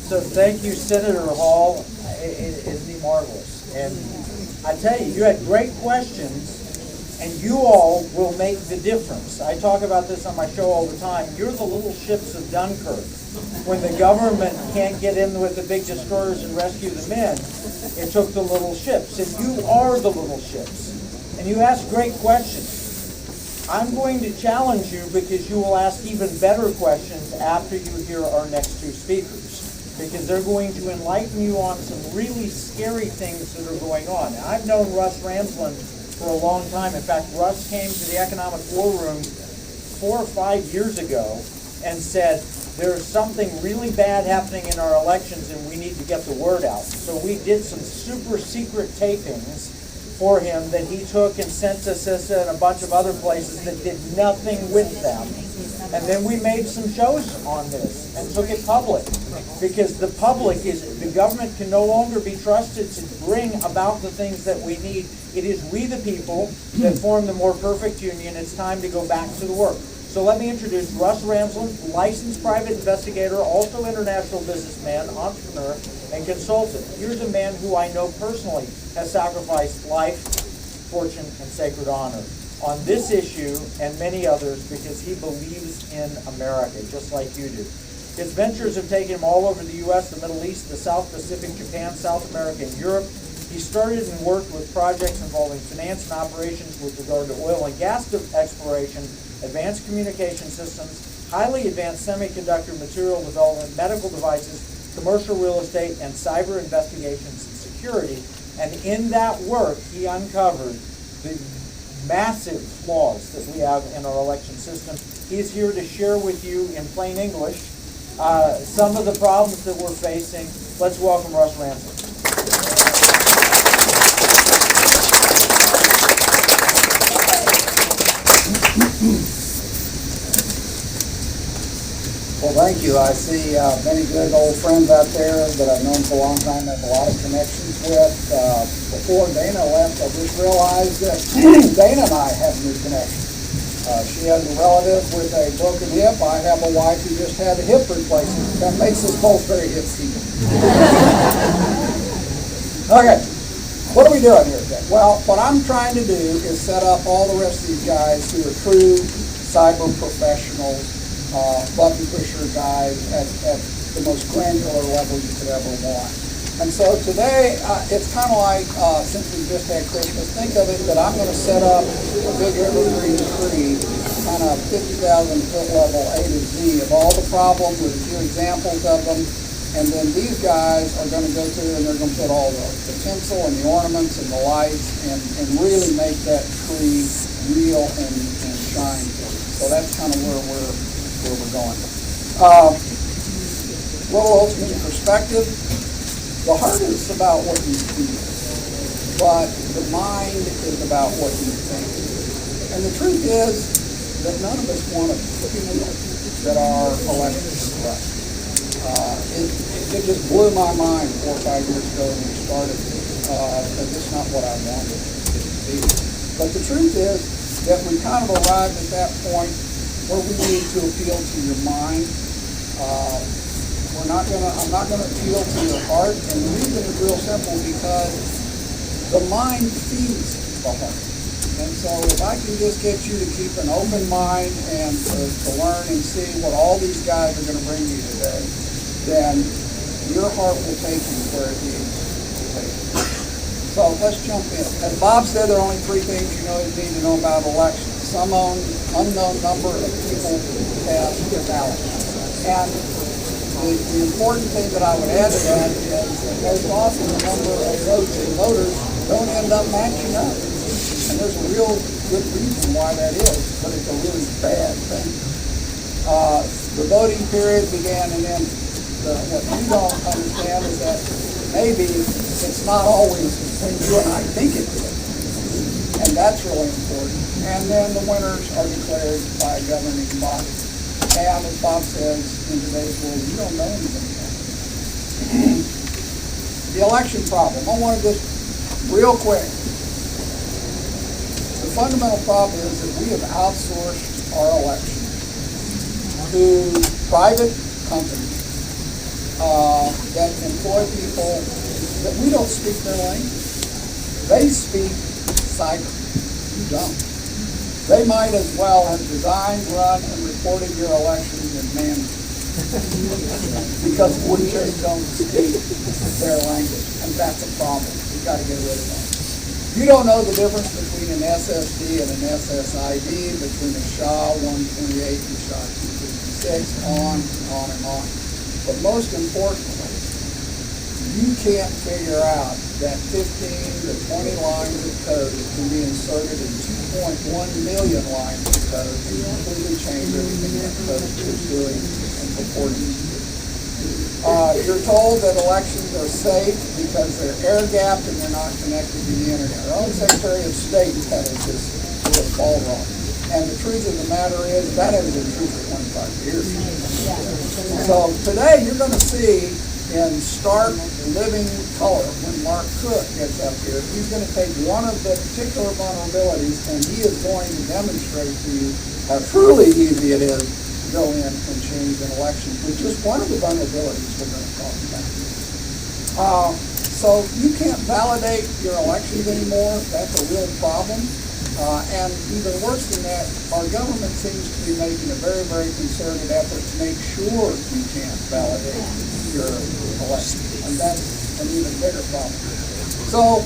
So thank you, Senator Hall. It'd be marvelous. And I tell you, you had great questions, and you all will make the difference. I talk about this on my show all the time. You're the little ships of Dunkirk. When the government can't get in with the big destroyers and rescue the men, it took the little ships. And you are the little ships. And you ask great questions. I'm going to challenge you because you will ask even better questions after you hear our next two speakers, because they're going to enlighten you on some really scary things that are going on. Now, I've known Russ Ramsland for a long time. In fact, Russ came to the Economic War Room 4 or 5 years ago and said, there's something really bad happening in our elections and we need to get the word out. So we did some super secret tapings for him that he took and sent to CISA and a bunch of other places that did nothing with them. And then we made some shows on this and took it public, because the public the government can no longer be trusted to bring about the things that we need. It is we the people that form the more perfect union. It's time to go back to the work. So let me introduce Russ Ramsland, licensed private investigator, also international businessman, entrepreneur, and consultant. Here's a man who I know personally has sacrificed life, fortune, and sacred honor on this issue and many others because he believes in America, just like you do. His ventures have taken him all over the U.S., the Middle East, the South Pacific, Japan, South America, and Europe. He started and worked with projects involving finance and operations with regard to oil and gas exploration, advanced communication systems, highly advanced semiconductor material development, medical devices, commercial real estate, and cyber investigations and security. And in that work, he uncovered the massive flaws that we have in our election system. He's here to share with you in plain English some of the problems that we're facing. Let's welcome Russ Ramsland. Well, thank you. I see many good old friends out there that I've known for a long time, have a lot of connections with. Before Dana left, I just realized that Dana and I have new connections. She has a relative with a broken hip. I have a wife who just had a hip replacement. That makes us both very hip people. Okay, what are we doing here today? Well, what I'm trying to do is set up all the rest of these guys who are true cyber professionals, button pusher guys at the most granular level you could ever want. And so today, it's kind of like, since we just had Christmas, think of it that I'm going to set up a big evergreen tree, kind of 50,000 foot level A to Z of all the problems with a few examples of them. And then these guys are going to go through and they're going to put all the tinsel and the ornaments and the lights and really make that tree real and shine. So that's kind of where we're going. Little ultimate perspective. The heart is about what you feel, but the mind is about what you think. And the truth is that none of us want to feel that our elections are corrupt. It just blew my mind 4 or 5 years ago when we started, because it's not what I wanted it to be. But the truth is that we kind of arrived at that point where we need to appeal to your mind. I'm not gonna appeal to your heart, and the reason is real simple, because the mind feeds the heart. And so if I can just get you to keep an open mind and to learn and see what all these guys are gonna bring you today, then your heart will take you where it needs to take you. So let's jump in. As Bob said, there are only 3 things you need to know about elections. Some unknown number of people cast their ballot. And the important thing that I would add to that is that most often the number of votes and voters don't end up matching up. And there's a real good reason why that is, but it's a really bad thing. The voting period began and ended. What you don't understand is that maybe it's not always when you and I think it is. And that's really important. And then the winners are declared by a governing body. And as Bob says, in today's world, you don't know anything yet. The election problem. I want to just, real quick. The fundamental problem is that we have outsourced our elections to private companies that employ people that we don't speak their language. They speak cyber. You don't. They might as well have designed, run, and reported your elections in Mandarin. Because we just don't speak their language, and that's a problem. We've got to get rid of that. You don't know the difference between an SSD and an SSID, between a SHA-128 and SHA-256, on and on. But most importantly, you can't figure out that 15 to 20 lines of code can be inserted in 2.1 million lines of code and completely change everything that code is doing and purporting to do. You're told that elections are safe because they're air-gapped and they're not connected to the internet. Our own Secretary of State has this all wrong. And the truth of the matter is that hasn't been true for 25 years. So today you're going to see in stark living color when Mark Cook gets up here. He's going to take one of the particular vulnerabilities and he is going to demonstrate to you how truly easy it is to go in and change an election with just one of the vulnerabilities we're going to talk about. So you can't validate your elections anymore. That's a real problem. And even worse than that, our government seems to be making a very, very concerted effort to make sure you can't validate your election. And that's an even bigger problem. So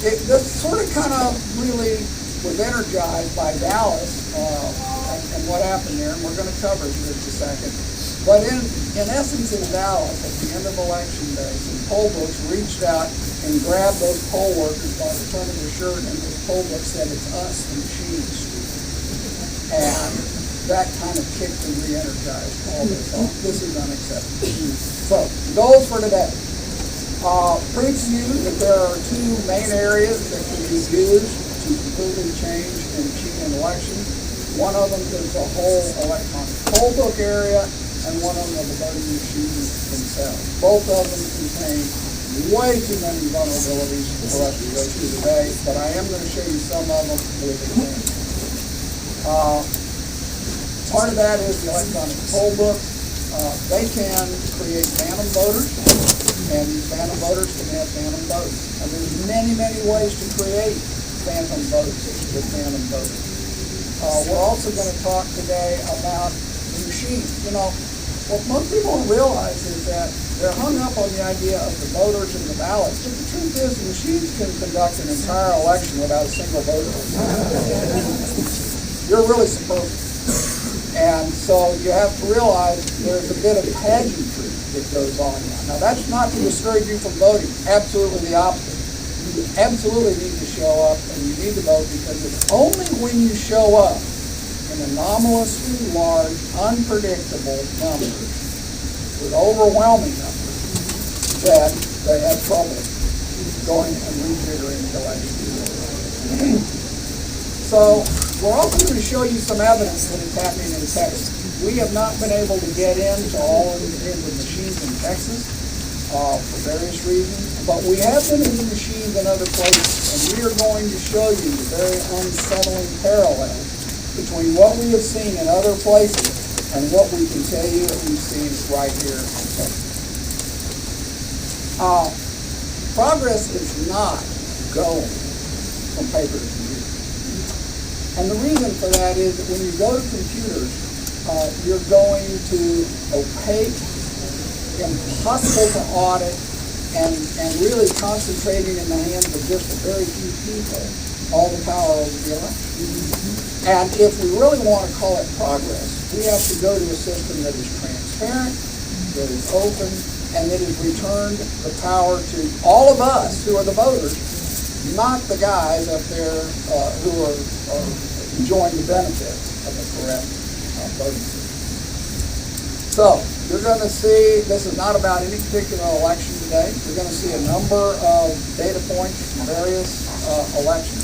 this sort of kind of really was energized by Dallas and what happened there, and we're going to cover it in just a second. But in essence, in Dallas, at the end of election day, some poll books reached out and grabbed those poll workers by the front of their shirt, and those poll books said, "It's us, the machines." And that kind of kicked and re-energized all this off. This is unacceptable. So, goals for today. Prove to you that there are two main areas that can be used to completely change and cheat an election. One of them is the whole electronic poll book area, and one of them are the voting machines themselves. Both of them contain way too many vulnerabilities for us to go through today, but I am going to show you some of them with examples. Part of that is the electronic poll book. They can create phantom voters, and these phantom voters can have phantom votes. And there's many, many ways to create phantom votes with phantom voters. We're also going to talk today about the machines. You know, what most people don't realize is that they're hung up on the idea of the voters and the ballots. But the truth is, the machines can conduct an entire election without a single voter. You're really superfluous. And so you have to realize there's a bit of pageantry that goes on now. Now, that's not to discourage you from voting. Absolutely the opposite. You absolutely need to show up, and you need to vote, because it's only when you show up in anomalously large, unpredictable numbers, with overwhelming numbers, that they have trouble going and rejiggering the election. So we're also going to show you some evidence that it's happening in Texas. We have not been able to get into all of the machines in Texas for various reasons, but we have been in the machines in other places, and we are going to show you the very unsettling parallels between what we have seen in other places and what we can tell you that we've seen right here in Texas. Progress is not going from paper to computer. And the reason for that is that when you go to computers, you're going to opaque, impossible to audit, and really concentrating in the hands of just a very few people all the power over the election. And if we really want to call it progress, we have to go to a system that is transparent, that is open, and that has returned the power to all of us who are the voters, not the guys up there who are enjoying the benefits of a correct voting system. So, you're going to see, this is not about any particular election today. You're going to see a number of data points from various elections.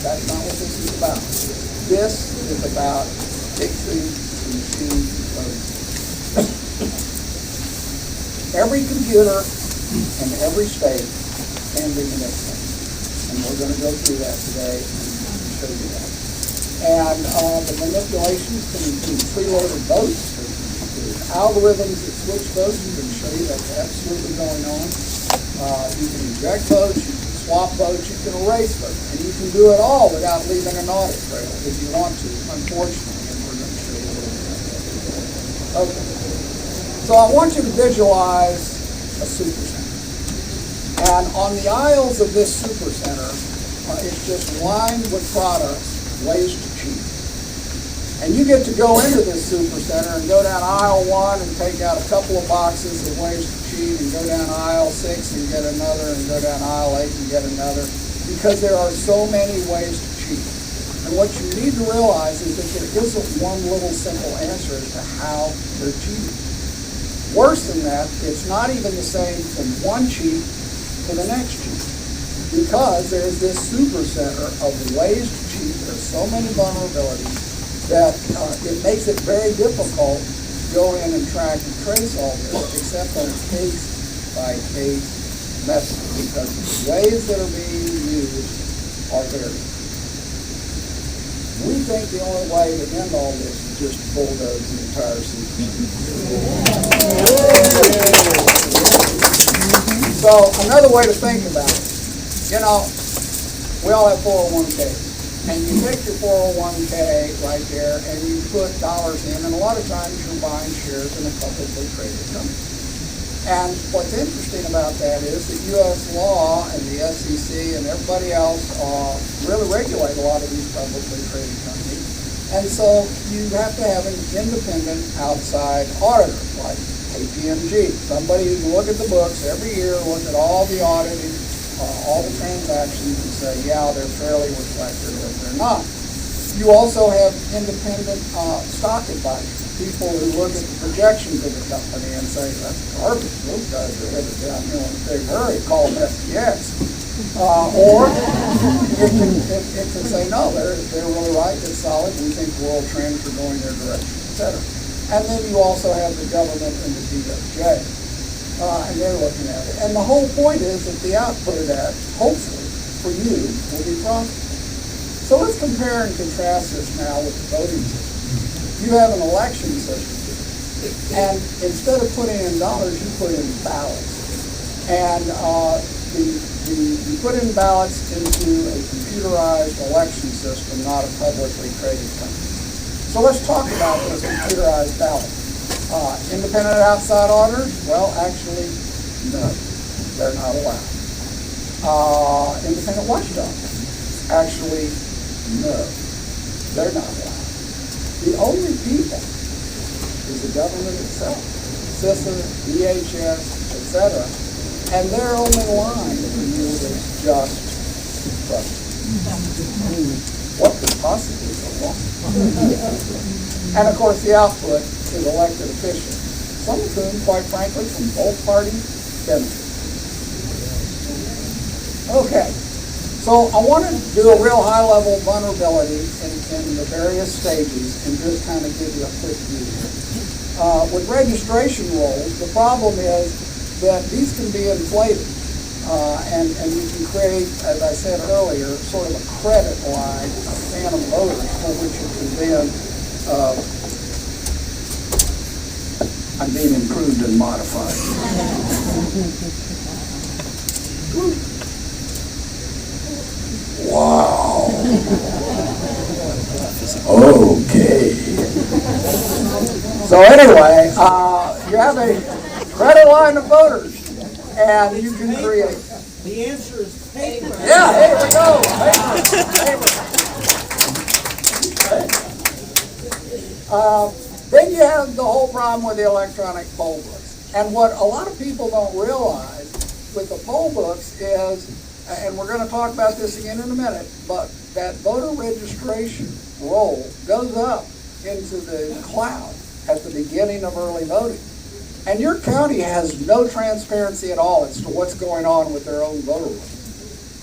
That's not what this is about. This is about fixing the machine voting. Every computer in every state can be manipulated. And we're going to go through that today and show you that. And the manipulations can include preloaded votes, they can include algorithms that switch votes. You can show you that's absolutely going on. You can eject votes, you can swap votes, you can erase votes, and you can do it all without leaving an audit trail if you want to, unfortunately, and we're going to show you a little bit of that. Okay. So I want you to visualize a supercenter. And on the aisles of this supercenter, it's just lined with products, ways to cheat. And you get to go into this supercenter and go down aisle 1 and take out a couple of boxes of ways to cheat, and go down aisle 6 and get another, and go down aisle 8 and get another, because there are so many ways to cheat. And what you need to realize is that there isn't one little simple answer as to how they're cheating. Worse than that, it's not even the same from one cheat to the next cheat, because there's this supercenter of ways to cheat. There's so many vulnerabilities that it makes it very difficult to go in and track and trace all this, except on a case-by-case method, because the ways that are being used are varied. We think the only way to end all this is just to bulldoze the entire system. So another way to think about it, we all have 401ks. And you take your 401k right there and you put dollars in, and a lot of times you're buying shares in a publicly traded company. And what's interesting about that is that U.S. law and the SEC and everybody else really regulate a lot of these publicly traded companies. And so you have to have an independent outside auditor, like KPMG, somebody who can look at the books every year, look at all the auditing, all the transactions, and say, yeah, they're fairly reflected or they're not. You also have independent stock advisors, people who look at the projections of the company and say, that's garbage, those guys are headed down here in a big hurry, call them SDX. Or it can say, no, they're really right, it's solid, we think world trends are going their direction, etc. And then you also have the government and the DOJ. And they're looking at it. And the whole point is that the output of that, hopefully, for you, will be profitable. So let's compare and contrast this now with the voting system. You have an election system, and instead of putting in dollars, you put in ballots. And you put in ballots into a computerized election system, not a publicly traded company. So let's talk about this computerized ballot. Independent outside auditors? Well, actually, no. They're not allowed. Independent watchdogs? Actually, no. They're not allowed. The only people is the government itself, CISA, DHS, etc. And their only line for you is just trust. What could possibly go wrong? And of course, the output is elected officials, some of whom, quite frankly, from both parties, benefit. Okay, so I want to do a real high-level vulnerability in the various stages and just kind of give you a quick view here. With registration rolls, the problem is that these can be inflated, and you can create, as I said earlier, sort of a credit line of phantom voters for which you can then I'm being improved and modified. Wow. Okay. So anyway, you have a credit line of voters, and you can create. The answer is paper. Yeah, here we go. Paper. Then you have the whole problem with the electronic poll books. And what a lot of people don't realize with the poll books is, and we're going to talk about this again in a minute, but that voter registration roll goes up into the cloud at the beginning of early voting. And your county has no transparency at all as to what's going on with their own voter roll.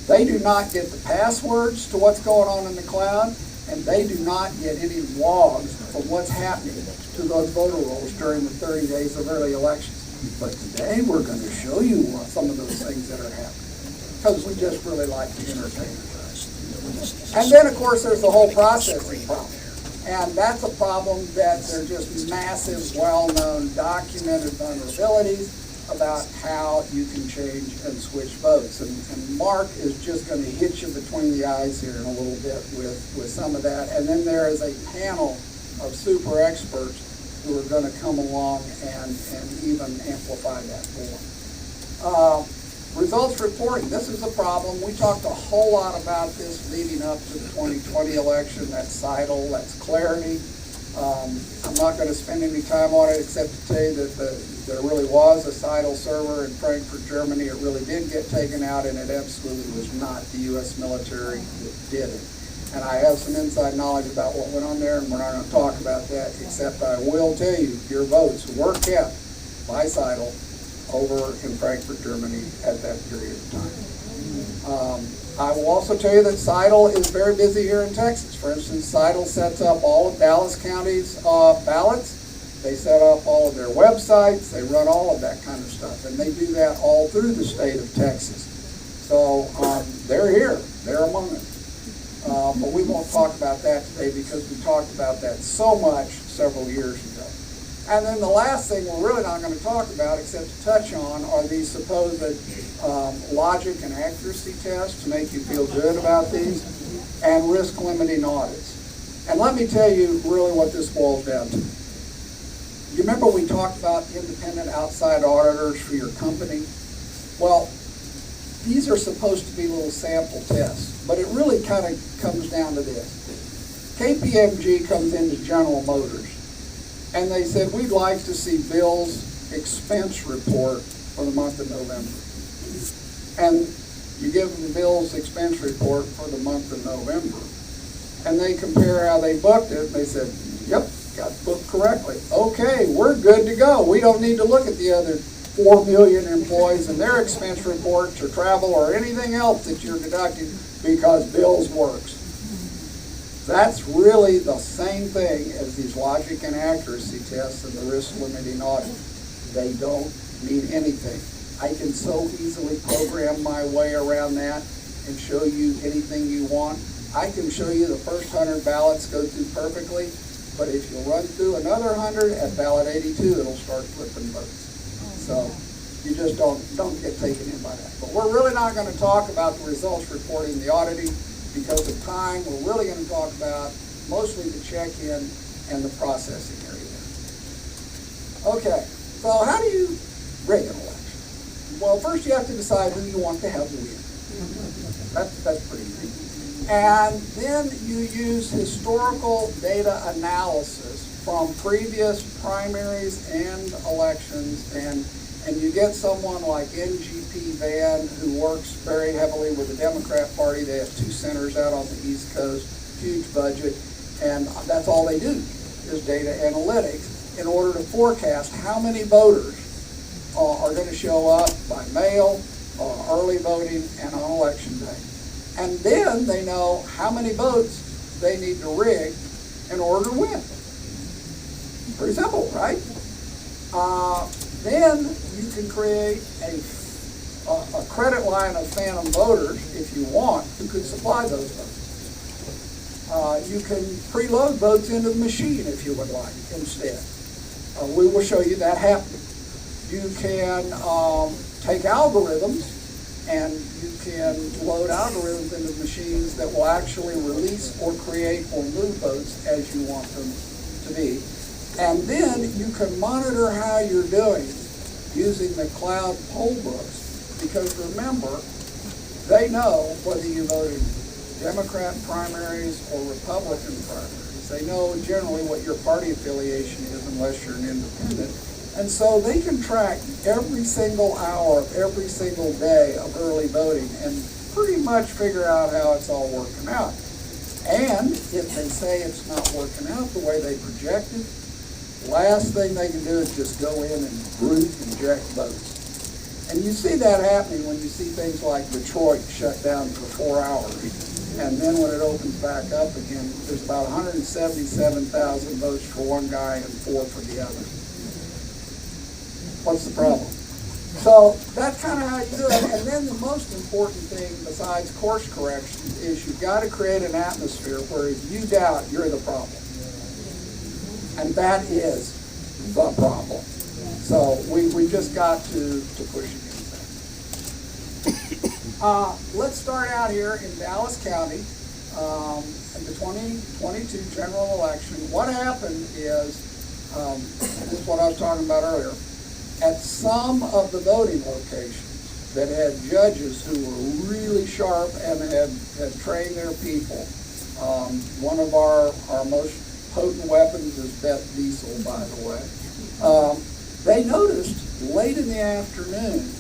They do not get the passwords to what's going on in the cloud, and they do not get any logs of what's happening to those voter rolls during the 30 days of early elections. But today we're going to show you some of those things that are happening, because we just really like to entertain ourselves. And then, of course, there's the whole processing problem. And that's a problem that they're just massive, well-known, documented vulnerabilities about how you can change and switch votes. And Mark is just going to hit you between the eyes here in a little bit with some of that. And then there is a panel of super experts who are going to come along and even amplify that more. Results reporting, this is a problem. We talked a whole lot about this leading up to the 2020 election. That's CITL, that's Clarity. I'm not going to spend any time on it except to tell you that there really was a CITL server in Frankfurt, Germany. It really did get taken out, and it absolutely was not the U.S. military that did it. And I have some inside knowledge about what went on there, and we're not going to talk about that, except I will tell you your votes were kept by CITL over in Frankfurt, Germany at that period of time. I will also tell you that CITL is very busy here in Texas. For instance, CITL sets up all of Dallas County's ballots. They set up all of their websites. They run all of that kind of stuff. And they do that all through the state of Texas. So they're here. They're among us. But we won't talk about that today because we talked about that so much several years ago. And then the last thing we're really not going to talk about, except to touch on, are these supposed logic and accuracy tests to make you feel good about these, and risk limiting audits. And let me tell you really what this boils down to. You remember we talked about independent outside auditors for your company? Well, these are supposed to be little sample tests, but it really kind of comes down to this. KPMG comes into General Motors, and they said, we'd like to see Bill's expense report for the month of November. And you give them Bill's expense report for the month of November. And they compare how they booked it, and they said, yep, got booked correctly. Okay, we're good to go. We don't need to look at the other 4 million employees and their expense reports or travel or anything else that you're deducting because Bill's works. That's really the same thing as these logic and accuracy tests and the risk limiting audit. They don't mean anything. I can so easily program my way around that and show you anything you want. I can show you the first 100 ballots go through perfectly, but if you run through another 100 at ballot 82, it'll start flipping votes. So you just don't get taken in by that. But we're really not going to talk about the results reporting, the auditing, because of time. We're really going to talk about mostly the check-in and the processing area. Okay, so how do you rig an election? Well, first you have to decide who you want to have win. That's pretty easy. And then you use historical data analysis from previous primaries and elections, and you get someone like NGP Van, who works very heavily with the Democrat Party. They have 2 centers out on the East Coast, huge budget, and that's all they do is data analytics in order to forecast how many voters are going to show up by mail, early voting, and on election day. And then they know how many votes they need to rig in order to win. Pretty simple, right? Then you can create a credit line of phantom voters, if you want, who could supply those votes. You can preload votes into the machine if you would like instead. We will show you that happening. You can take algorithms and you can load algorithms into machines that will actually release or create or move votes as you want them to be. And then you can monitor how you're doing using the cloud poll books, because remember, they know whether you voted Democrat primaries or Republican primaries. They know generally what your party affiliation is unless you're an independent. And so they can track every single hour of every single day of early voting and pretty much figure out how it's all working out. And if they say it's not working out the way they projected, last thing they can do is just go in and brute inject votes. And you see that happening when you see things like Detroit shut down for 4 hours. And then when it opens back up again, there's about 177,000 votes for one guy and 4 for the other. What's the problem? So that's kind of how you do it. And then the most important thing besides course correction is you've got to create an atmosphere where if you doubt, you're the problem. And that is the problem. So we just got to push against that. Let's start out here in Dallas County, in the 2022 general election. What happened is, this is what I was talking about earlier, at some of the voting locations that had judges who were really sharp and had trained their people. One of our most potent weapons is Beth Diesel, by the way. They noticed late in the afternoon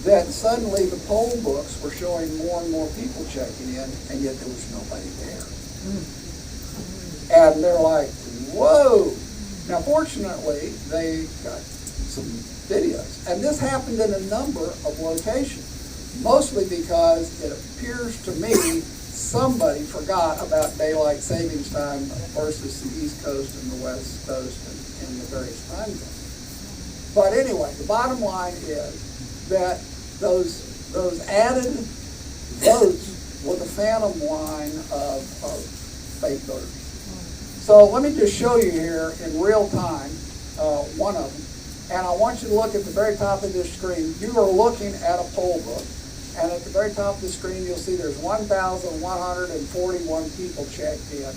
that suddenly the poll books were showing more and more people checking in, and yet there was nobody there. And they're like, whoa. Now, fortunately, they got some videos. And this happened in a number of locations, mostly because it appears to me somebody forgot about daylight savings time versus the East Coast and the West Coast and the various time zones. But anyway, the bottom line is that those added votes were the phantom line of fake voters. So let me just show you here in real time one of them. And I want you to look at the very top of this screen. You are looking at a poll book. And at the very top of the screen, you'll see there's 1,141 people checked in.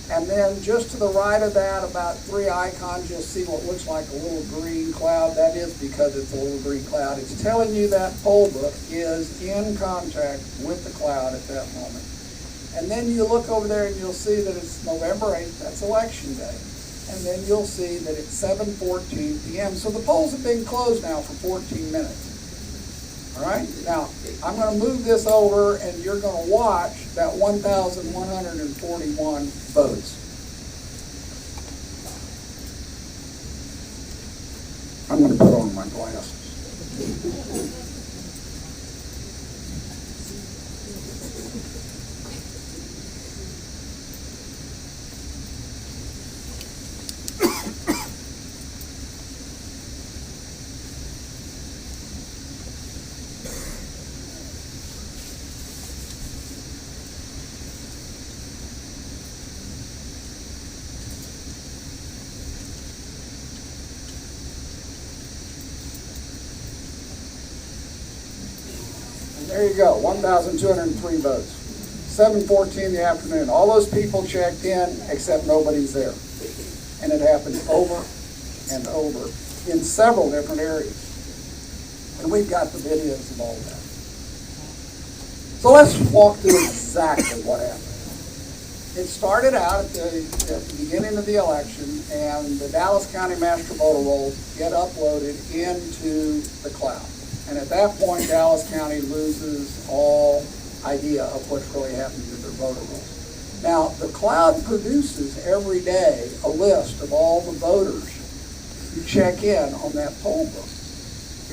And then just to the right of that, about 3 icons, you'll see what looks like a little green cloud. That is because it's a little green cloud. It's telling you that poll book is in contact with the cloud at that moment. And then you look over there and you'll see that it's November 8th, that's election day. And then you'll see that it's 7:14 p.m. So the polls have been closed now for 14 minutes. All right, now I'm going to move this over and you're going to watch that 1,141 votes. I'm going to put on my glasses. There you go, 1,203 votes. 7:14 in the afternoon. All those people checked in, except nobody's there. And it happened over and over in several different areas. And we've got the videos of all that. So let's walk through exactly what happened. It started out at the beginning of the election, and the Dallas County master voter rolls get uploaded into the cloud. And at that point, Dallas County loses all idea of what's really happening to their voter rolls. Now, the cloud produces every day a list of all the voters who check in on that poll book.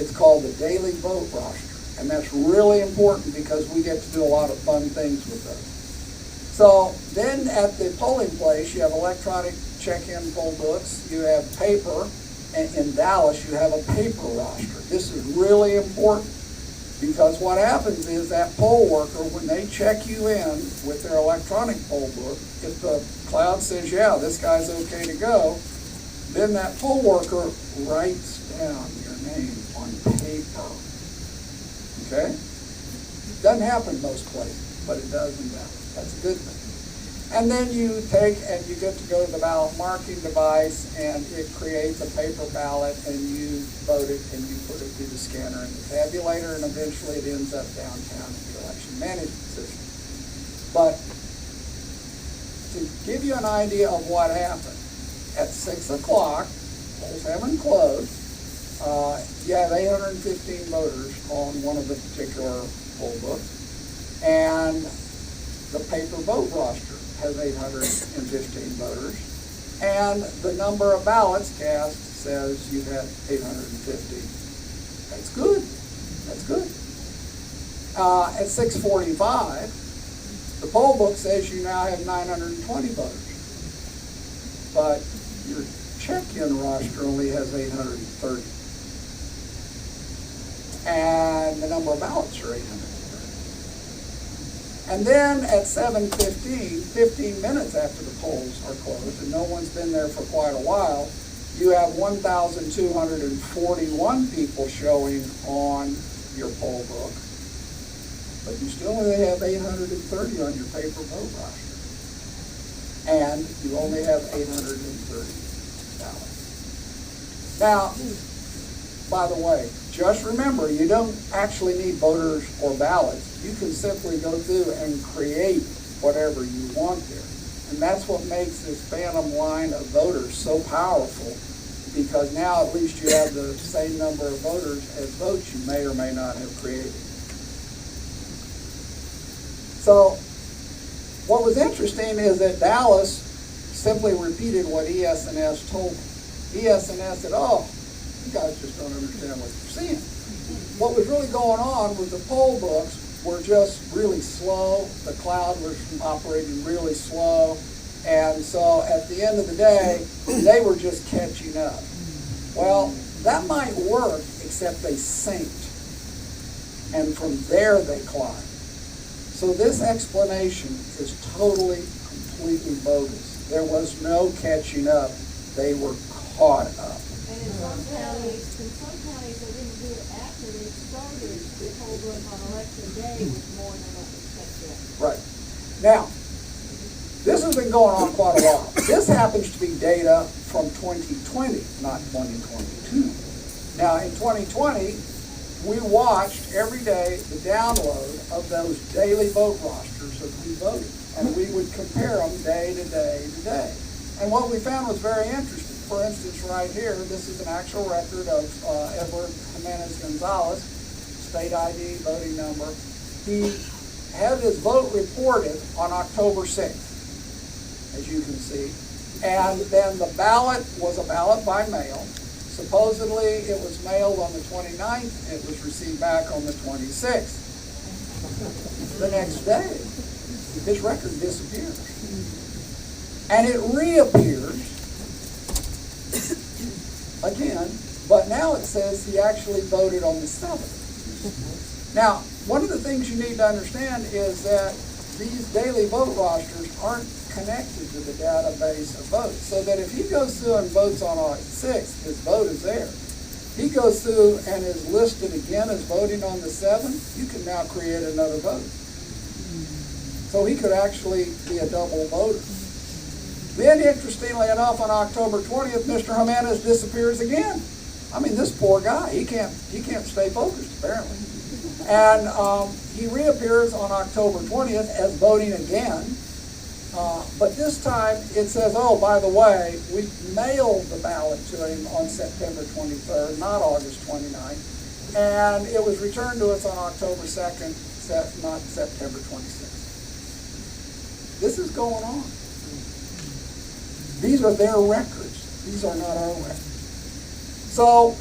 It's called the daily vote roster. And that's really important because we get to do a lot of fun things with those. So then at the polling place, you have electronic check-in poll books, you have paper, and in Dallas, you have a paper roster. This is really important because what happens is that poll worker, when they check you in with their electronic poll book, if the cloud says, yeah, this guy's okay to go, then that poll worker writes down your name on paper. Okay? Doesn't happen most places, but it does in Dallas. That's a good thing. And then you take and you get to go to the ballot marking device, and it creates a paper ballot, and you vote it, and you put it through the scanner and the tabulator, and eventually it ends up downtown in the election management system. But to give you an idea of what happened, at 6 o'clock, polls haven't closed, you have 815 voters on one of the particular poll books, and the paper vote roster has 815 voters, and the number of ballots cast says you had 850. That's good. That's good. At 6:45, the poll book says you now have 920 voters, but your check-in roster only has 830, and the number of ballots are 830. And then at 7:15, 15 minutes after the polls are closed, and no one's been there for quite a while, you have 1,241 people showing on your poll book, but you still only have 830 on your paper vote roster. And you only have 830 ballots. Now, by the way, just remember, you don't actually need voters or ballots. You can simply go through and create whatever you want there. And that's what makes this phantom line of voters so powerful, because now at least you have the same number of voters as votes you may or may not have created. So what was interesting is that Dallas simply repeated what ES&S told them. ES&S said, oh, you guys just don't understand what you're seeing. What was really going on was the poll books were just really slow. The cloud was operating really slow. And so at the end of the day, they were just catching up. Well, that might work, except they synced. And from there they climbed. So this explanation is totally, completely bogus. There was no catching up. They were caught up. And in some counties, they didn't do it after they started the poll book on election day with more than what was expected. Right. Now, this has been going on quite a while. This happens to be data from 2020, not 2022. Now, in 2020, we watched every day the download of those daily vote rosters of who voted. And we would compare them day to day to day. And what we found was very interesting. For instance, right here, this is an actual record of Edward Jimenez Gonzalez, state ID, voting number. He had his vote reported on October 6th, as you can see. And then the ballot was a ballot by mail. Supposedly, it was mailed on the 29th. It was received back on the 26th. The next day, his record disappears. And it reappears again, but now it says he actually voted on the 7th. Now, one of the things you need to understand is that these daily vote rosters aren't connected to the database of votes, so that if he goes through and votes on August 6th, his vote is there. He goes through and is listed again as voting on the 7th, you can now create another vote. So he could actually be a double voter. Then, interestingly enough, on October 20th, Mr. Jimenez disappears again. I mean, this poor guy, he can't stay focused, apparently. And he reappears on October 20th as voting again. But this time, it says, oh, by the way, we mailed the ballot to him on September 23rd, not August 29th. And it was returned to us on October 2nd, not September 26th. This is going on. These are their records. These are not our records. So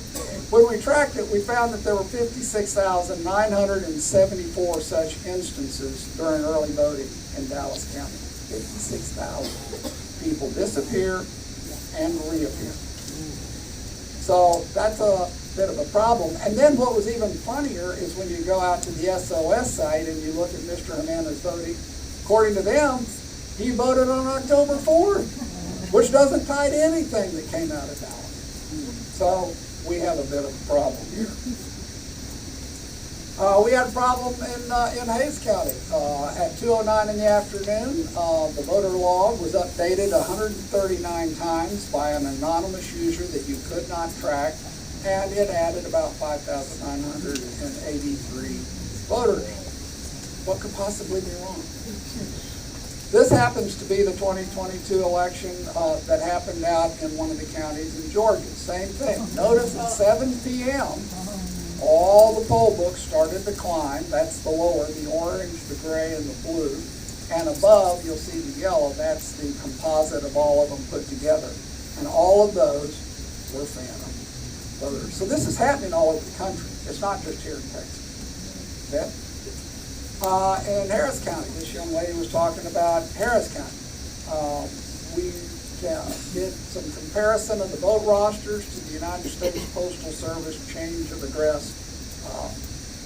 when we tracked it, we found that there were 56,974 such instances during early voting in Dallas County. 56,000 people disappear and reappear. So that's a bit of a problem. And then what was even funnier is when you go out to the SOS site and you look at Mr. Jimenez voting, according to them, he voted on October 4th, which doesn't tie to anything that came out of Dallas. So we have a bit of a problem here. We had a problem in Hays County. At 2:09 in the afternoon, the voter log was updated 139 times by an anonymous user that you could not track, and it added about 5,983 voters. What could possibly be wrong? This happens to be the 2022 election that happened out in one of the counties in Georgia. Same thing. Notice at 7 p.m., all the poll books started to climb. That's the lower, the orange, the gray, and the blue. And above, you'll see the yellow. That's the composite of all of them put together. And all of those were phantom voters. So this is happening all over the country. It's not just here in Texas. Okay? In Harris County, this young lady was talking about Harris County. We did some comparison of the vote rosters to the United States Postal Service change of address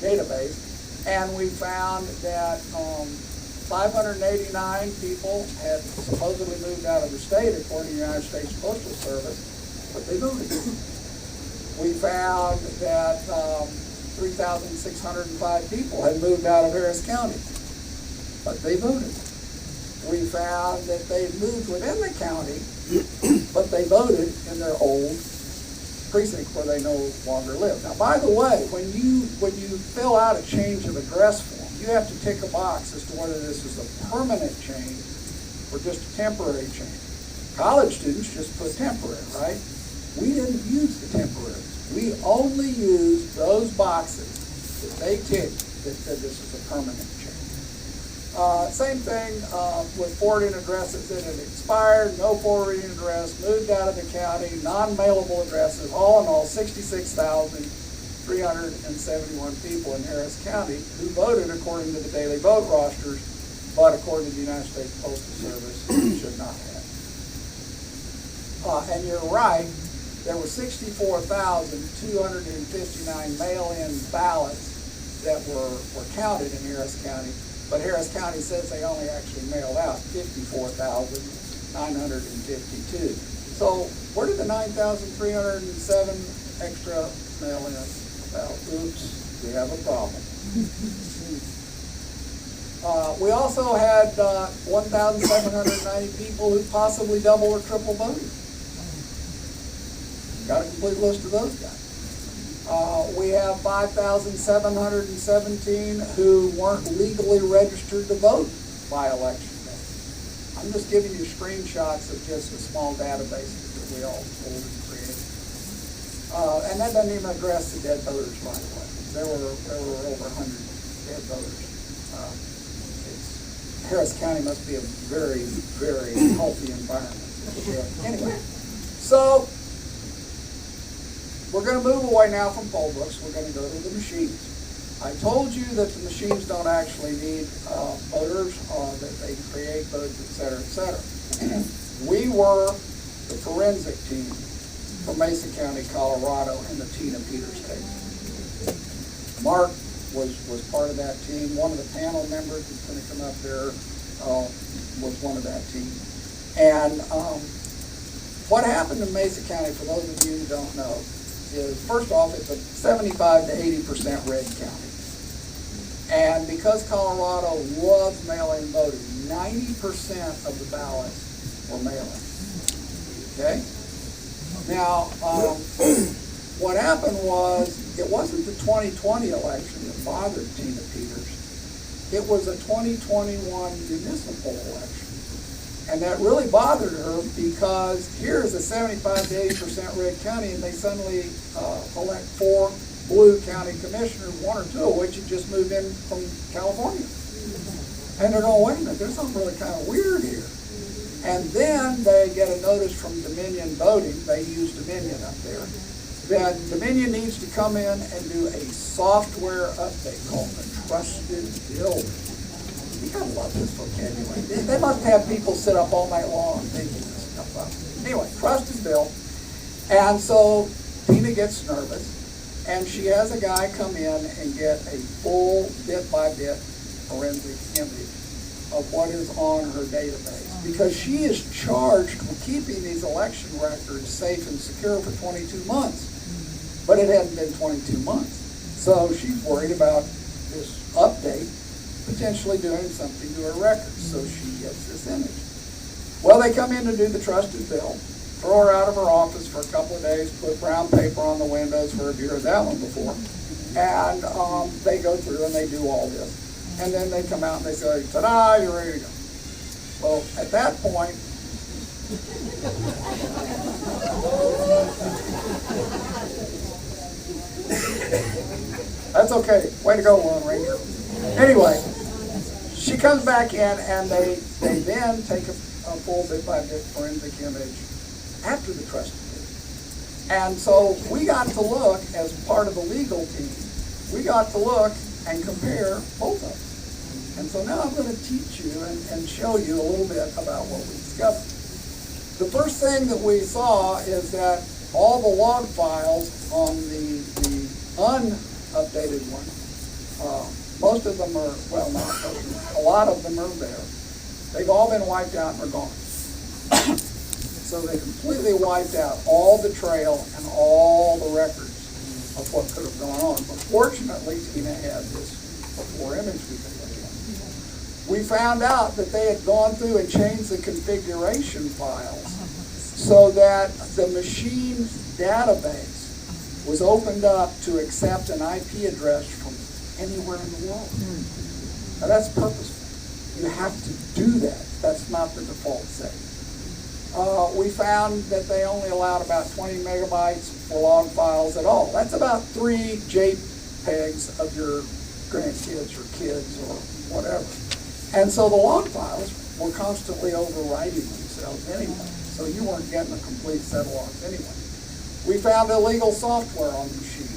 database, and we found that 589 people had supposedly moved out of the state according to the United States Postal Service, but they voted. We found that 3,605 people had moved out of Harris County, but they voted. We found that they moved within the county, but they voted in their old precinct where they no longer live. Now, by the way, when you fill out a change of address form, you have to tick a box as to whether this is a permanent change or just a temporary change. College students just put temporary, right? We didn't use the temporary. We only used those boxes that they ticked that said this is a permanent change. Same thing with forwarding addresses that had expired, no forwarding address, moved out of the county, non-mailable addresses, all in all 66,371 people in Harris County who voted according to the daily vote rosters, but according to the United States Postal Service, should not have. And you're right, there were 64,259 mail-in ballots that were counted in Harris County. But Harris County says they only actually mailed out 54,952. So where did the 9,307 extra mail in? Well, oops, we have a problem. We also had 1,790 people who possibly double or triple voted. Got a complete list of those guys. We have 5,717 who weren't legally registered to vote by election day. I'm just giving you screenshots of just the small databases that we all pulled and created. And that doesn't even address the dead voters, by the way. There were over 100 dead voters. Harris County must be a very, very healthy environment. Anyway, so we're going to move away now from poll books. We're going to go to the machines. I told you that the machines don't actually need voters, that they create votes, et cetera, et cetera. We were the forensic team from Mason County, Colorado, in the Tina Peters case. Mark was part of that team. One of the panel members that's going to come up there was one of that team. And what happened in Mason County, for those of you who don't know, is first off, it's a 75 to 80% red county. And because Colorado loves mail-in voting, 90% of the ballots were mail-in. Okay? Now, what happened was, it wasn't the 2020 election that bothered Tina Peters. It was a 2021 municipal election. And that really bothered her because here is a 75 to 80% red county, and they suddenly elect 4 blue county commissioners, 1 or 2 of which had just moved in from California. And they're going, wait a minute, there's something really kind of weird here. And then they get a notice from Dominion Voting, they use Dominion up there, that Dominion needs to come in and do a software update called the Trusted Builder. You gotta love this vocabulary. They must have people sit up all night long thinking this stuff up. Anyway, Trusted Bill. And so Tina gets nervous, and she has a guy come in and get a full bit-by-bit forensic image of what is on her database. Because she is charged with keeping these election records safe and secure for 22 months. But it hadn't been 22 months. So she's worried about this update potentially doing something to her records, so she gets this image. Well, they come in to do the Trusted Bill, throw her out of her office for a couple of days, put brown paper on the windows for her to heard that one before, and they go through and they do all this. And then they come out and they say, ta-da, you're ready to go. Well, at that point, that's okay. Way to go, Lone Ranger. Anyway, she comes back in and they then take a full bit-by-bit forensic image after the Trusted Bill. And so we got to look, as part of the legal team, we got to look and compare both of them. And so now I'm going to teach you and show you a little bit about what we discovered. The first thing that we saw is that all the log files on the unupdated one Most of them are, well, not most of them, a lot of them are there. They've all been wiped out and are gone. So they completely wiped out all the trail and all the records of what could have gone on. But fortunately, Tina had this before image we could look at. We found out that they had gone through and changed the configuration files so that the machine database was opened up to accept an IP address from anywhere in the world. Now that's purposeful. You have to do that. That's not the default setting. We found that they only allowed about 20 megabytes for log files at all. That's about 3 JPEGs of your grandkids or kids or whatever. And so the log files were constantly overwriting themselves anyway. So you weren't getting a complete set of logs anyway. We found illegal software on the machine.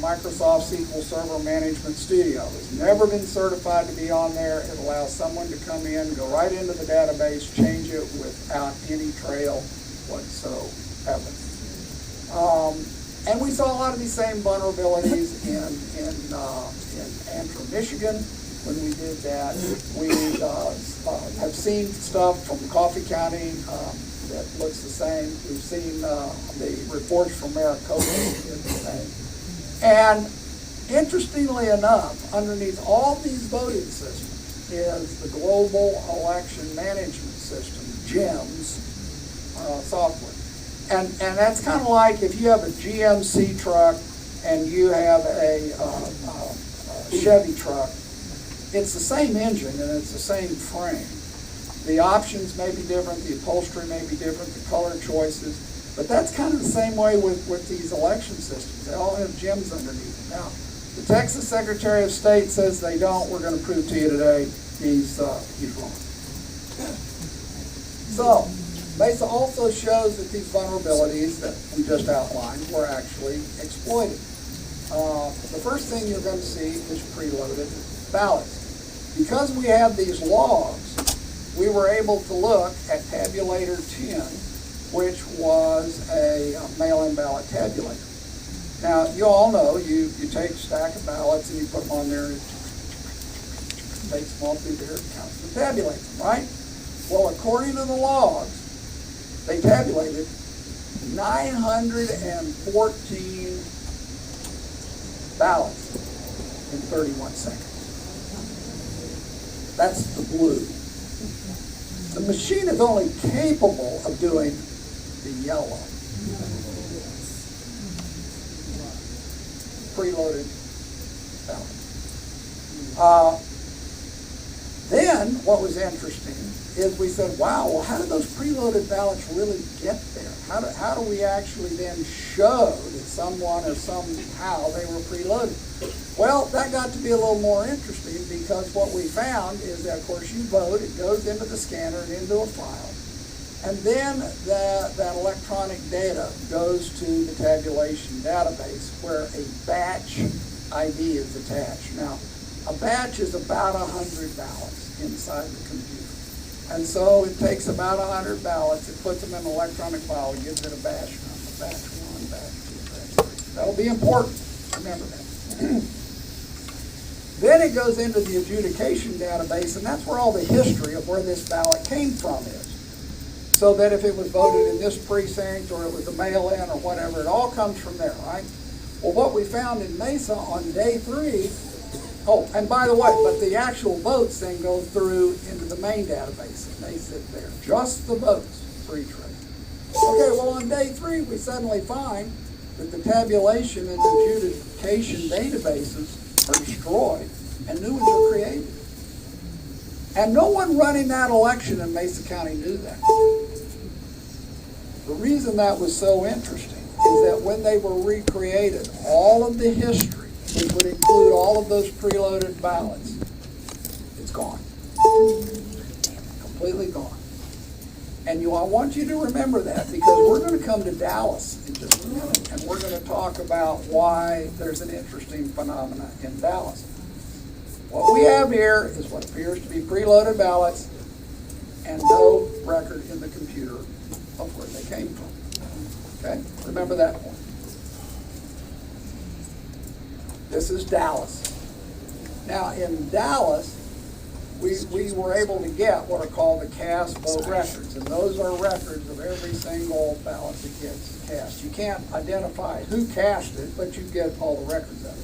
Microsoft SQL Server Management Studio has never been certified to be on there. It allows someone to come in, go right into the database, change it without any trail whatsoever. And we saw a lot of these same vulnerabilities in Antrim, Michigan. When we did that, we have seen stuff from Coffee County that looks the same. We've seen the reports from Maricopa did the same. And interestingly enough, underneath all these voting systems is the Global Election Management System, GEMS, software. And that's kind of like if you have a GMC truck and you have a Chevy truck, it's the same engine and it's the same frame. The options may be different, the upholstery may be different, the color choices, but that's kind of the same way with these election systems. They all have GEMS underneath them. Now, the Texas Secretary of State says they don't. We're going to prove to you today he's wrong. So, Mesa also shows that these vulnerabilities that we just outlined were actually exploited. The first thing you're going to see is preloaded ballots. Because we have these logs, we were able to look at Tabulator 10, which was a mail-in ballot tabulator. Now, you all know you take a stack of ballots and you put them on there and it takes them all through there and counts and tabulates them, right? Well, according to the logs, they tabulated 914 ballots in 31 seconds. That's the blue. The machine is only capable of doing the yellow. Preloaded ballot. Then, what was interesting is we said, wow, well, how did those preloaded ballots really get there? How do we actually then show that someone or somehow they were preloaded? Well, that got to be a little more interesting because what we found is that, of course, you vote, it goes into the scanner and into a file. And then that electronic data goes to the tabulation database where a batch ID is attached. Now, a batch is about 100 ballots inside the computer. And so it takes about 100 ballots, it puts them in an electronic file, and gives it a batch number, batch 1, batch 2, batch 3. That'll be important, remember that. Then it goes into the adjudication database, and that's where all the history of where this ballot came from is. So that if it was voted in this precinct, or it was a mail-in, or whatever, it all comes from there, right? Well, what we found in Mesa on day 3, oh, and by the way, but the actual votes then go through into the main database, and they sit there. Just the votes for each race. Okay, well, on day 3, we suddenly find that the tabulation and adjudication databases are destroyed, and new ones are created. And no one running that election in Mesa County knew that. The reason that was so interesting is that when they were recreated, all of the history, which would include all of those preloaded ballots, it's gone. Completely gone. And I want you to remember that because we're going to come to Dallas in just a minute, and we're going to talk about why there's an interesting phenomena in Dallas. What we have here is what appears to be preloaded ballots and no record in the computer of where they came from. Okay? Remember that point. This is Dallas. Now, in Dallas, we were able to get what are called the cast vote records, and those are records of every single ballot that gets cast. You can't identify who cast it, but you get all the records of it.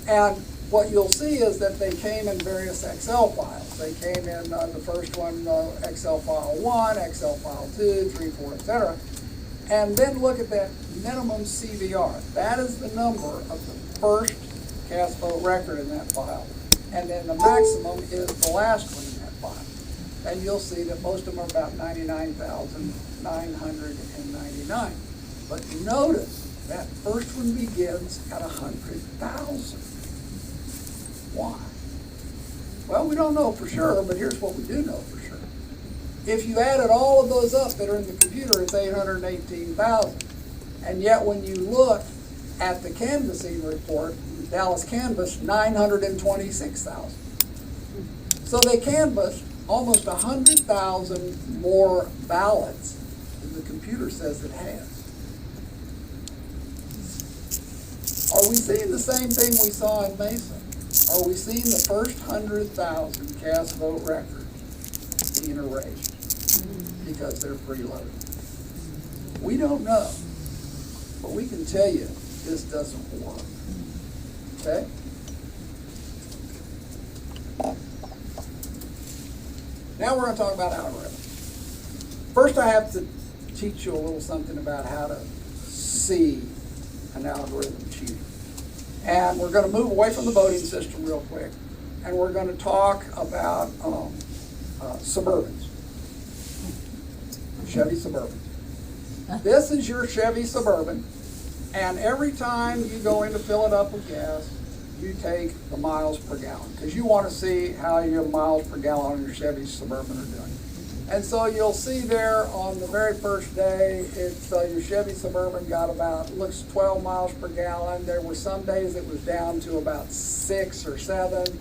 And what you'll see is that they came in various Excel files. They came in the first one, Excel file 1, Excel file 2, 3, 4, etc. And then look at that minimum CVR. That is the number of the first cast vote record in that file. And then the maximum is the last one in that file. And you'll see that most of them are about 99,999. But notice that first one begins at 100,000. Why? Well, we don't know for sure, but here's what we do know for sure. If you added all of those up that are in the computer, it's 818,000. And yet when you look at the canvassing report, Dallas canvassed 926,000. So they canvassed almost 100,000 more ballots than the computer says it has. Are we seeing the same thing we saw in Mesa? Are we seeing the first 100,000 cast vote records being erased because they're preloaded? We don't know, but we can tell you this doesn't work. Okay? Now we're going to talk about algorithms. First, I have to teach you a little something about how to see an algorithm cheating. And we're going to move away from the voting system real quick, and we're going to talk about Suburbans. Chevy Suburban. This is your Chevy Suburban. And every time you go in to fill it up with gas, you take the miles per gallon, because you want to see how your miles per gallon on your Chevy Suburban are doing. And so you'll see there on the very first day, it's your Chevy Suburban got about, looks 12 miles per gallon. There were some days it was down to about 6 or 7.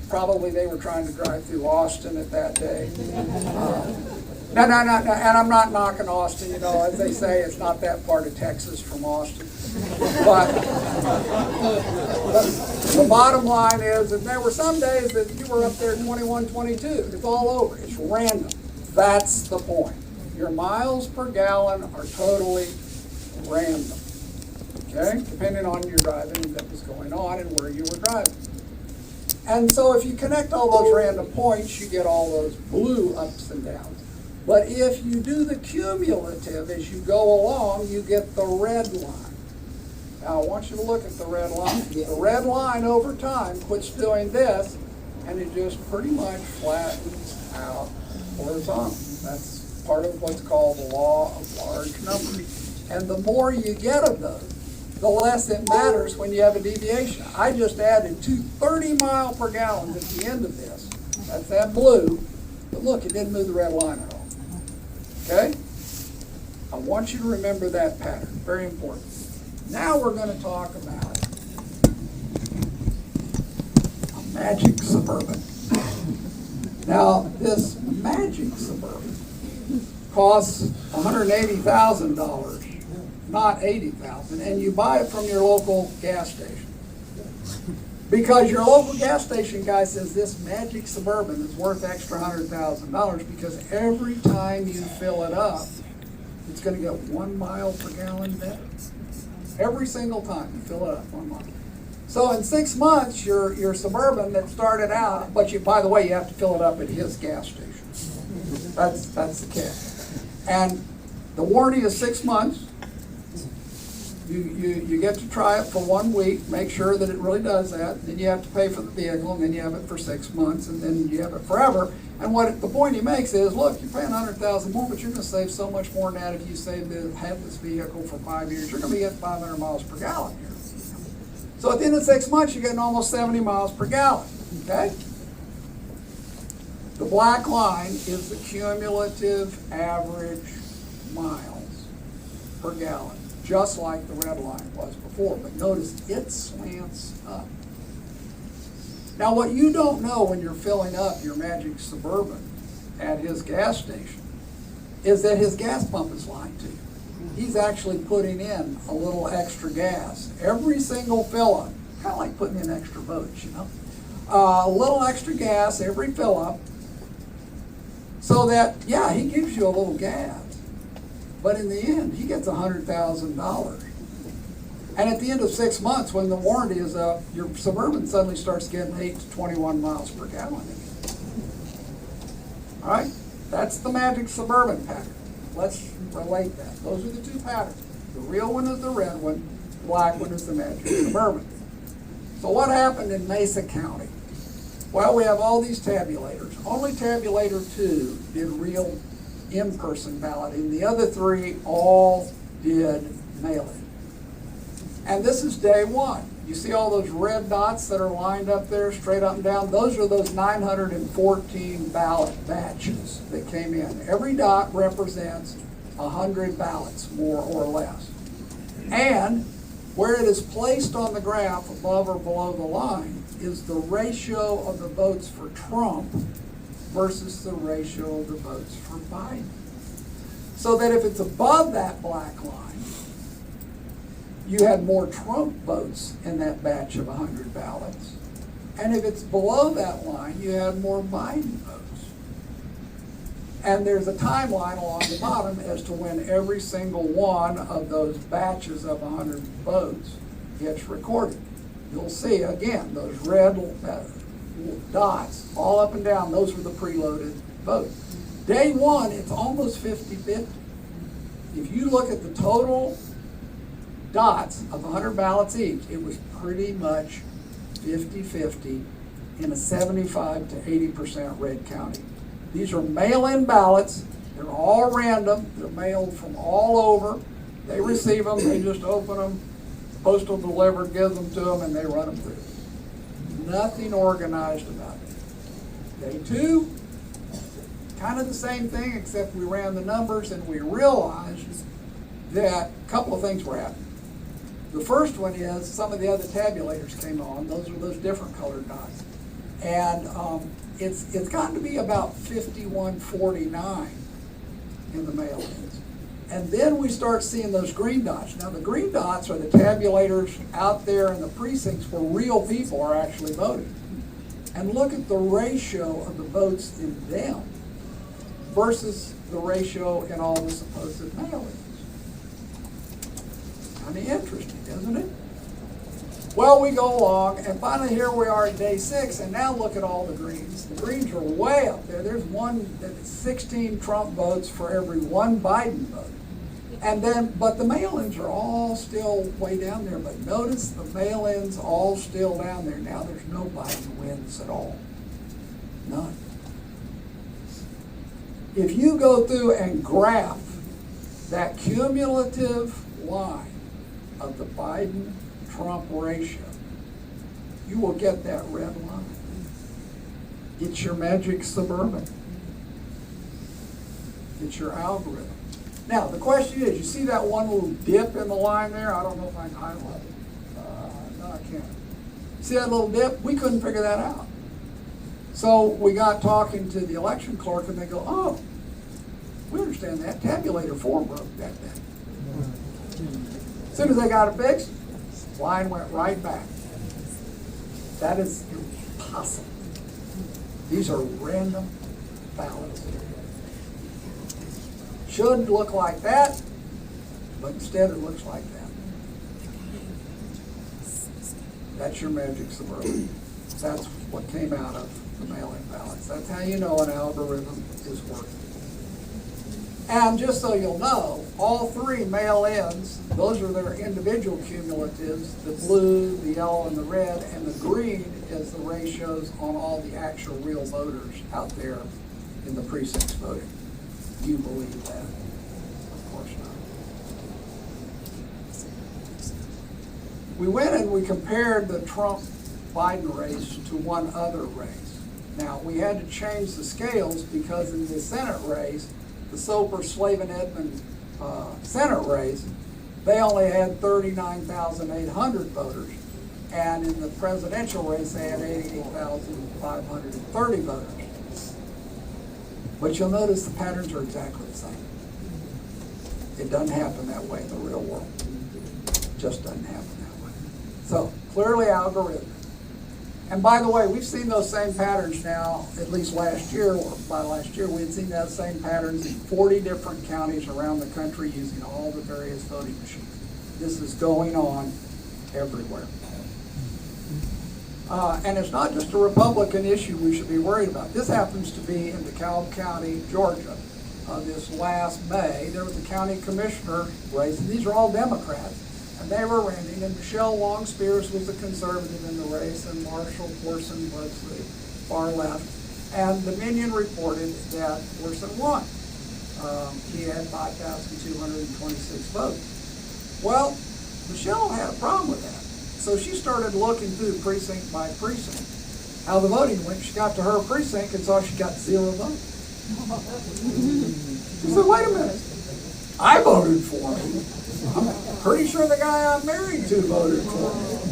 Probably they were trying to drive through Austin at that day. No, and I'm not knocking Austin, you know, as they say, it's not that part of Texas from Austin. But the bottom line is that there were some days that you were up there 21, 22. It's all over. It's random. That's the point. Your miles per gallon are totally random, okay, depending on your driving that was going on and where you were driving. And so if you connect all those random points, you get all those blue ups and downs. But if you do the cumulative as you go along, you get the red line. Now I want you to look at the red line. The red line over time quits doing this, and it just pretty much flattens out horizontal. That's part of what's called the law of large numbers. And the more you get of those, the less it matters when you have a deviation. I just added 230 mile per gallon at the end of this. That's that blue. But look, it didn't move the red line at all. Okay? I want you to remember that pattern. Very important. Now we're going to talk about a magic Suburban. Now, this magic Suburban costs $180,000, not $80,000, and you buy it from your local gas station. Because your local gas station guy says this magic Suburban is worth extra $100,000 because every time you fill it up, it's going to get 1 mile per gallon better. Every single time you fill it up 1 mile. So in 6 months, your Suburban that started out, but you, by the way, you have to fill it up at his gas station. That's the catch. And the warranty is 6 months. You get to try it for 1 week, make sure that it really does that. Then you have to pay for the vehicle, and then you have it for 6 months, and then you have it forever. And what the point he makes is, look, you're paying $100,000 more, but you're going to save so much more than that if you have this vehicle for 5 years. You're going to be at 500 miles per gallon here. So at the end of 6 months, you're getting almost 70 miles per gallon. Okay? The black line is the cumulative average miles per gallon, just like the red line was before. But notice it slants up. Now what you don't know when you're filling up your magic Suburban at his gas station is that his gas pump is lying to you. He's actually putting in a little extra gas every single fill up, kind of like putting in extra votes, you know. a little extra gas every fill up, so that, yeah, he gives you a little gas, but in the end, he gets $100,000. And at the end of 6 months, when the warranty is up, your Suburban suddenly starts getting 8 to 21 miles per gallon again. All right, that's the magic Suburban pattern. Let's relate that. Those are the two patterns. The real one is the red one, the black one is the magic Suburban. So what happened in Mesa County? Well, we have all these tabulators. Only tabulator 2 did real in-person balloting. The other 3 all did mail-in. And this is day 1. You see all those red dots that are lined up there, straight up and down? Those are those 914 ballot batches that came in. Every dot represents 100 ballots, more or less. And where it is placed on the graph, above or below the line, is the ratio of the votes for Trump versus the ratio of the votes for Biden. So that if it's above that black line, you had more Trump votes in that batch of 100 ballots. And if it's below that line, you had more Biden votes. And there's a timeline along the bottom as to when every single one of those batches of 100 votes gets recorded. You'll see, again, those red dots all up and down, those are the preloaded votes. Day 1, it's almost 50-50. If you look at the total dots of 100 ballots each, it was pretty much 50-50 in a 75 to 80% red county. These are mail-in ballots. They're all random. They're mailed from all over. They receive them. They just open them. Postal delivered gives them to them, and they run them through. Nothing organized about it. Day 2, kind of the same thing, except we ran the numbers and we realized that a couple of things were happening. The first one is some of the other tabulators came on. Those are those different colored dots. And it's gotten to be about 51-49 in the mail-ins. And then we start seeing those green dots. Now the green dots are the tabulators out there in the precincts where real people are actually voting. And look at the ratio of the votes in them versus the ratio in all the supposed mail-ins. Kind of interesting, isn't it? Well, we go along, and finally here we are at day 6, and now look at all the greens. The greens are way up there. There's 16 Trump votes for every 1 Biden vote. And then, but the mail-ins are all still way down there. But notice the mail-ins all still down there. Now there's no Biden wins at all. None. If you go through and graph that cumulative line of the Biden-Trump ratio, you will get that red line. It's your magic Suburban. It's your algorithm. Now, the question is, you see that one little dip in the line there? I don't know if I can highlight it. No, I can't. See that little dip? We couldn't figure that out. So we got talking to the election clerk, and they go, oh, we understand that. Tabulator 4 broke that then. As soon as they got it fixed, line went right back. That is impossible. These are random ballots. Should look like that, but instead it looks like that. That's your magic Suburban. That's what came out of the mail-in ballots. That's how you know an algorithm is working. And just so you'll know, all 3 mail-ins, those are their individual cumulatives. The blue, the yellow, and the red, and the green is the ratios on all the actual real voters out there in the precincts voting. Do you believe that? Of course not. We went and we compared the Trump-Biden race to one other race. Now, we had to change the scales because in the Senate race, the Soper, Slavin, Edmond Senate race, they only had 39,800 voters. And in the presidential race, they had 88,530 voters. But you'll notice the patterns are exactly the same. It doesn't happen that way in the real world. It just doesn't happen that way. So, clearly algorithmic. And by the way, we've seen those same patterns now, at least last year, or by last year, we had seen that same patterns in 40 different counties around the country using all the various voting machines. This is going on everywhere. And it's not just a Republican issue we should be worried about. This happens to be in DeKalb County, Georgia. This last May, there was a county commissioner race, and these are all Democrats, and they were running, and Michelle Long Spears was the conservative in the race, and Marshall Worson was the far left. And Dominion reported that Worson won. He had 5,226 votes. Well, Michelle had a problem with that. So she started looking through precinct by precinct how the voting went. She got to her precinct and saw she got 0 votes. She said, wait a minute, I voted for him. I'm pretty sure the guy I'm married to voted for him.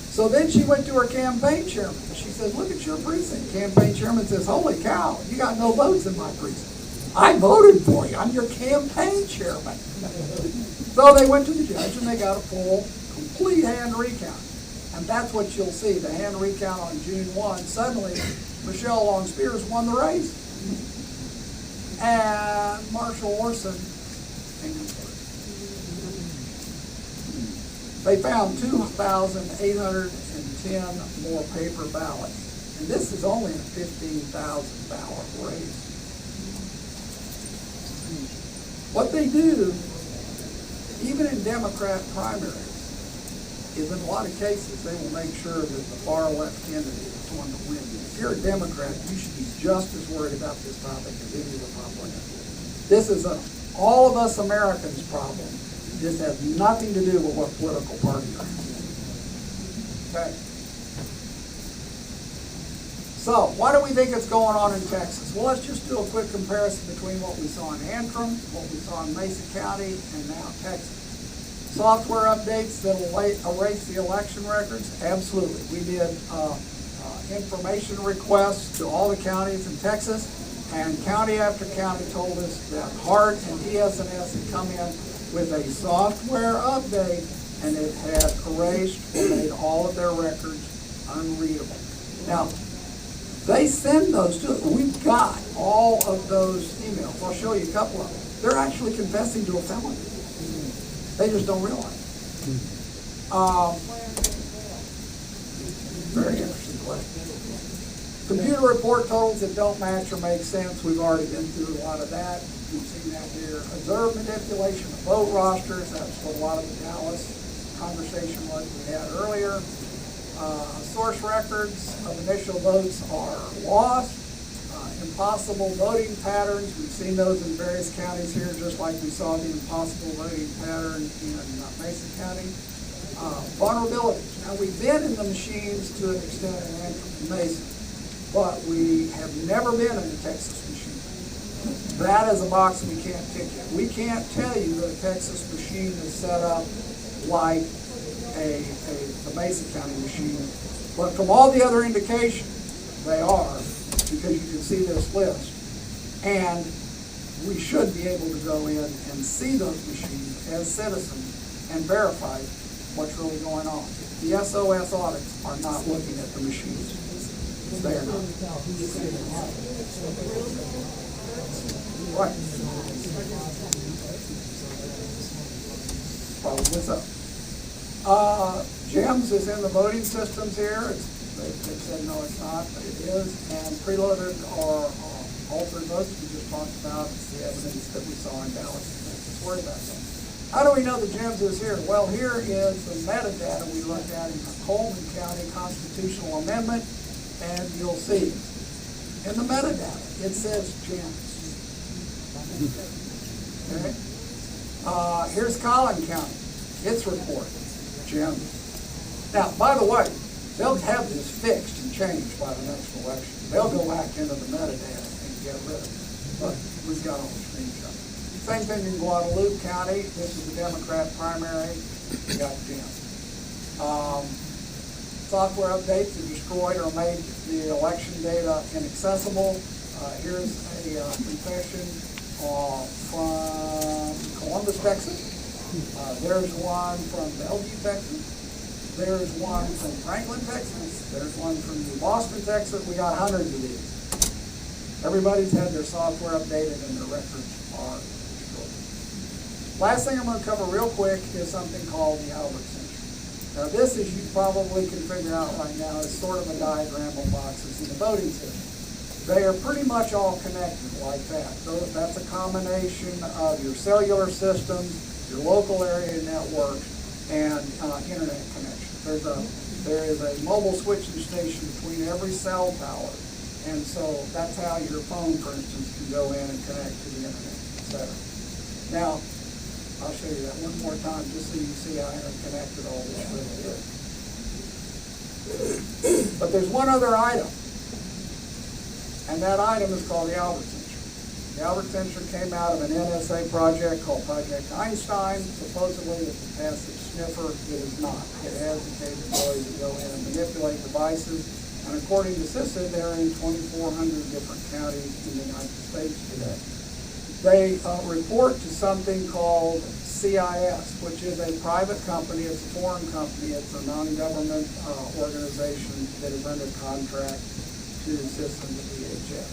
So then she went to her campaign chairman. She says, look at your precinct. Campaign chairman says, holy cow, you got no votes in my precinct. I voted for you. I'm your campaign chairman. So they went to the judge and they got a full, complete hand recount. And that's what you'll see, the hand recount on June 1. Suddenly, Michelle Long Spears won the race. And Marshall Worson came in third. They found 2,810 more paper ballots. And this is only a 15,000 ballot race. What they do, even in Democrat primaries, is in a lot of cases they will make sure that the far left candidate is going to win. If you're a Democrat, you should be just as worried about this topic as any Republican. This is all of us Americans' problem. This has nothing to do with what political party you're in. Okay. So, why do we think it's going on in Texas? Well, let's just do a quick comparison between what we saw in Antrim, what we saw in Mesa County, and now Texas. Software updates that will erase the election records? Absolutely. We did information requests to all the counties in Texas, and county after county told us that HART and ES&S had come in with a software update, and it had erased or made all of their records unreadable. Now, they send those to us. We've got all of those emails. I'll show you a couple of them. They're actually confessing to a felony. They just don't realize it. Very interesting question. Computer report totals that don't match or make sense. We've already been through a lot of that. You've seen that here. Observed manipulation of vote rosters. That's what a lot of the Dallas conversation was we had earlier. Source records of initial votes are lost. Impossible voting patterns. We've seen those in various counties here, just like we saw the impossible voting pattern in Mesa County. Vulnerabilities. Now, we've been in the machines to an extent in Antrim and Mesa, but we have never been in a Texas machine. That is a box we can't tick in. We can't tell you that a Texas machine is set up like the Mesa County machine, but from all the other indications, they are, because you can see this list. And we should be able to go in and see those machines as citizens and verify what's really going on. The SOS audits are not looking at the machines. They are not. Right. Probably so. GEMS is in the voting systems here. They said no, it's not, but it is. And preloaded or altered votes, we just talked about the evidence that we saw in Dallas. Let's worry about that. How do we know the GEMS is here? Well, here is the metadata we looked at in the Coleman County Constitutional Amendment, and you'll see in the metadata it says GEMS. Okay. Here's Collin County, its report, GEMS. Now, by the way, they'll have this fixed and changed by the next election. They'll go back into the metadata and get rid of it. But we've got all the screenshots. Same thing in Guadalupe County. This is the Democrat primary. We got GEMS. Software updates that destroyed or made the election data inaccessible. Here's a confession from Columbus, Texas. There's one from Bellevue, Texas. There's one from Franklin, Texas. There's one from New Boston, Texas. We got hundreds of these. Everybody's had their software updated and their records are destroyed. Last thing I'm going to cover real quick is something called the Albert Sensor. Now this, as you probably can figure out right now, is sort of a diagram of boxes in the voting system. They are pretty much all connected like that. So that's a combination of your cellular systems, your local area network, and internet connection. There is a mobile switching station between every cell tower. And so that's how your phone, for instance, can go in and connect to the internet, etc. Now, I'll show you that one more time just so you see how interconnected all this really is. But there's one other item, and that item is called the Albert Sensor. The Albert Sensor came out of an NSA project called Project Einstein. Supposedly it's a passive sniffer. It is not. It has the capability to go in and manipulate devices. And according to CISA, they're in 2,400 different counties in the United States today. They report to something called CIS, which is a private company. It's a foreign company. It's a non-government organization that is under contract to CISA and the DHS.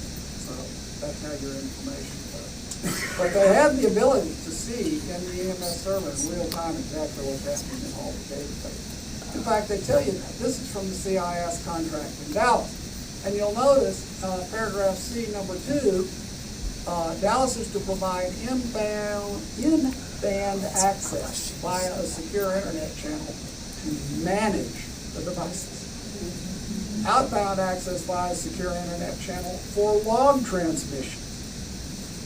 So that's how your information goes. But they have the ability to see in the EMS server in real time exactly what's happening in all the databases. In fact, they tell you that. This is from the CIS contract in Dallas. And you'll notice, paragraph C, number 2, Dallas is to provide in-band access via a secure internet channel to manage the devices. Outbound access via a secure internet channel for log transmission.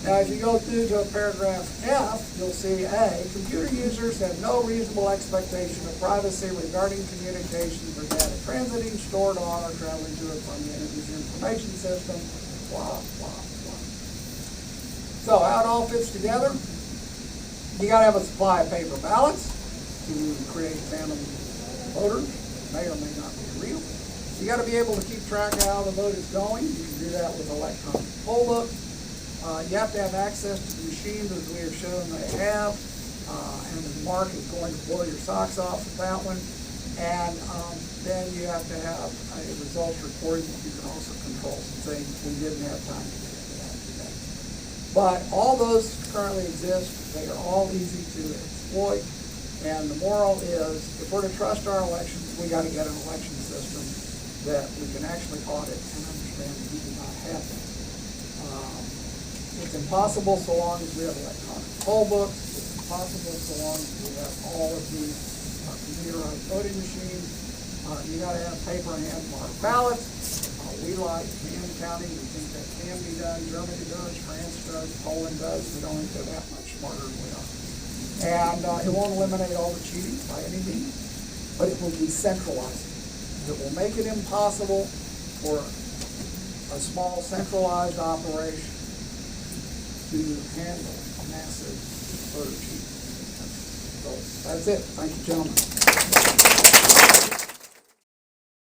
Now, as you go through to paragraph F, you'll see A, computer users have no reasonable expectation of privacy regarding communications or data transiting, stored on, or traveling to or from the entity's information system, blah, blah, blah. So, how it all fits together, you gotta have a supply of paper ballots to create phantom voters, may or may not be real. You gotta be able to keep track of how the vote is going. You can do that with electronic poll books. You have to have access to the machines, as we have shown they have, and Mark is going to blow your socks off with that one. And then you have to have a results recording that you can also control some things. We didn't have time to get into that today. But all those currently exist. They are all easy to exploit. And the moral is, if we're to trust our elections, we got to get an election system that we can actually audit and understand that we do not have that. It's impossible so long as we have electronic poll books. It's impossible so long as we have all of these computerized voting machines. You got to have paper and hand-marked ballots. We like Hand County. We think that can be done. Germany does. France does. Poland does. We don't think they're that much smarter than we are. And it won't eliminate all the cheating by any means, but it will decentralize it. It will make it impossible for a small centralized operation to handle a massive voter cheat. So that's it. Thank you, gentlemen.